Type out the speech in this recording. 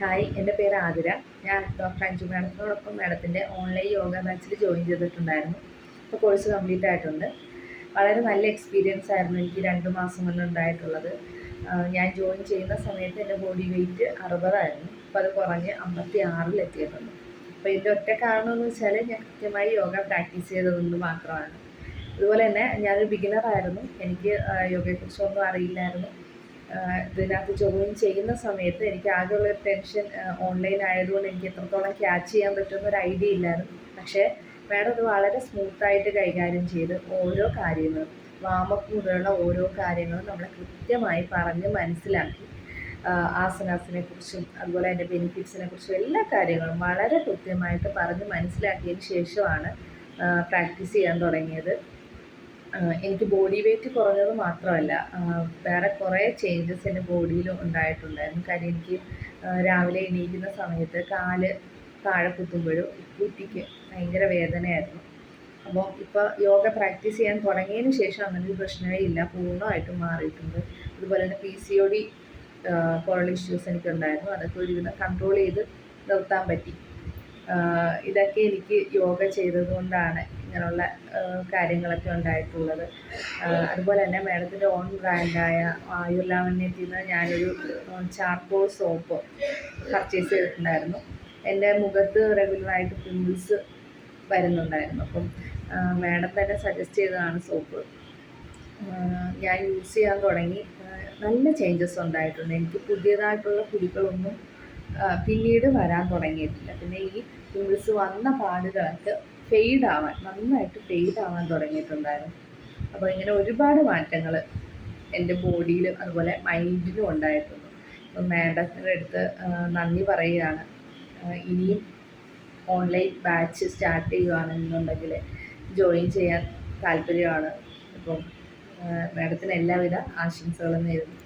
Hi, എൻ്റെ പേര് ആതിര. ഞാൻ ഡോക്ടർ അഞ്ജു മാഡത്തിനോടൊപ്പം മാഡത്തിൻ്റെ ഓൺലൈൻ യോഗ ബാച്ചിൽ ജോയിൻ ചെയ്തിട്ടുണ്ടായിരുന്നു. ഇപ്പോൾ കോഴ്സ് കംപ്ലീറ്റ് ആയിട്ടുണ്ട്. വളരെ നല്ല എക്സ്പീരിയൻസ് ആയിരുന്നു എനിക്ക് 2 മാസം കൊണ്ട് ഉണ്ടായിട്ടുള്ളത്. ഞാൻ ജോയിൻ ചെയ്യുന്ന സമയത്ത് എൻ്റെ ബോഡി വെയ്റ്റ് 60 ഇപ്പോൾ അത് കുറഞ്ഞ് 56 അപ്പോൾ ഇതിൻ്റെ ഒറ്റ കാരണം എന്ന് വെച്ചാൽ ഞാൻ കൃത്യമായി യോഗ പ്രാക്ടീസ് ചെയ്തതുകൊണ്ട് മാത്രമാണ്. അതുപോലെ തന്നെ ഞാനൊരു ബിഗിനറായിരുന്നു. എനിക്ക് യോഗയെക്കുറിച്ചൊന്നും അറിയില്ലായിരുന്നു. ഇതിനകത്ത് ജോയിൻ ചെയ്യുന്ന സമയത്ത് എനിക്ക് ആകെയുള്ളൊരു ടെൻഷൻ, ഓൺലൈൻ ആയതുകൊണ്ട് എനിക്ക് എത്രത്തോളം ക്യാച്ച് ചെയ്യാൻ പറ്റുമെന്നൊരു ഐഡിയ ഇല്ലായിരുന്നു. പക്ഷേ മാഡം അത് വളരെ സ്മൂത്തായിട്ട് കൈകാര്യം ചെയ്ത് ഓരോ കാര്യങ്ങളും, വാമപ്പ് മുതലുള്ള ഓരോ കാര്യങ്ങളും നമ്മളെ കൃത്യമായി പറഞ്ഞ് മനസ്സിലാക്കി, ആസനാസിനെക്കുറിച്ചും അതുപോലെ അതിൻ്റെ ബെനിഫിറ്റ്സിനെക്കുറിച്ചും എല്ലാ കാര്യങ്ങളും വളരെ കൃത്യമായിട്ട് പറഞ്ഞ് മനസ്സിലാക്കിയതിന് ശേഷമാണ് പ്രാക്ടീസ് ചെയ്യാൻ തുടങ്ങിയത്. എനിക്ക് ബോഡി വെയ്റ്റ് കുറഞ്ഞത് മാത്രമല്ല, വേറെ കുറേ ചേഞ്ചസ് എൻ്റെ ബോഡിയിൽ ഉണ്ടായിട്ടുണ്ടായിരുന്നു. കാര്യം എനിക്ക് രാവിലെ എണീക്കുന്ന സമയത്ത് കാല് താഴെ കുത്തുമ്പോഴും ഉപ്പൂറ്റിക്ക് ഭയങ്കര വേദനയായിരുന്നു. അപ്പോൾ ഇപ്പോൾ യോഗ പ്രാക്ടീസ് ചെയ്യാൻ തുടങ്ങിയതിന് ശേഷം അങ്ങനൊരു പ്രശ്നമേ ഇല്ല, പൂർണ്ണമായിട്ടും മാറിയിട്ടുണ്ട്. അതുപോലെ തന്നെ PCOD പോലുള്ള ഇഷ്യൂസ് എനിക്കുണ്ടായിരുന്നു. അതൊക്കെ ഒരുവിധം കൺട്രോൾ ചെയ്ത് നിർത്താൻ പറ്റി. ഇതൊക്കെ എനിക്ക് യോഗ ചെയ്തതുകൊണ്ടാണ് ഇങ്ങനെയുള്ള കാര്യങ്ങളൊക്കെ ഉണ്ടായിട്ടുള്ളത്. അതുപോലെ തന്നെ മാഡത്തിൻ്റെ ഓൺ ബ്രാൻഡായ ആയുർലാവണ്യത്തിൽ നിന്ന് ഞാനൊരു ചാർക്കോൾ സോപ്പ് പർച്ചേസ് ചെയ്തിട്ടുണ്ടായിരുന്നു. എൻ്റെ മുഖത്ത് റെഗുലറായിട്ട് പിമ്പിൾസ് വരുന്നുണ്ടായിരുന്നു. അപ്പം മാഡം തന്നെ സജസ്റ്റ് ചെയ്തതാണ് സോപ്പ്. ഞാൻ യൂസ് ചെയ്യാൻ തുടങ്ങി. നല്ല ചേഞ്ചസ് ഉണ്ടായിട്ടുണ്ട്. എനിക്ക് പുതിയതായിട്ടുള്ള കുരുക്കളൊന്നും പിന്നീട് വരാൻ തുടങ്ങിയിട്ടില്ല. പിന്നെ ഈ പിമ്പിൾസ് വന്ന പാടുകളൊക്കെ നന്നായിട്ട് ഫെയ്ഡ് ആവാൻ തുടങ്ങിയിട്ടുണ്ടായിരുന്നു. അപ്പോൾ ഇങ്ങനെ ഒരുപാട് മാറ്റങ്ങൾ എൻ്റെ ബോഡിയിലും അതുപോലെ മൈൻഡിലും ഉണ്ടായിട്ടുണ്ട്. അപ്പം മാഡത്തിൻ്റെ അടുത്ത് നന്ദി പറയുകയാണ്. ഇനിയും ഓൺലൈൻ ബാച്ച് സ്റ്റാർട്ട് ചെയ്യുകയാണെന്നുണ്ടെങ്കിൽ ജോയിൻ ചെയ്യാൻ താല്പര്യമാണ്. അപ്പം മാഡത്തിന് എല്ലാവിധ ആശംസകളും നേരുന്നു.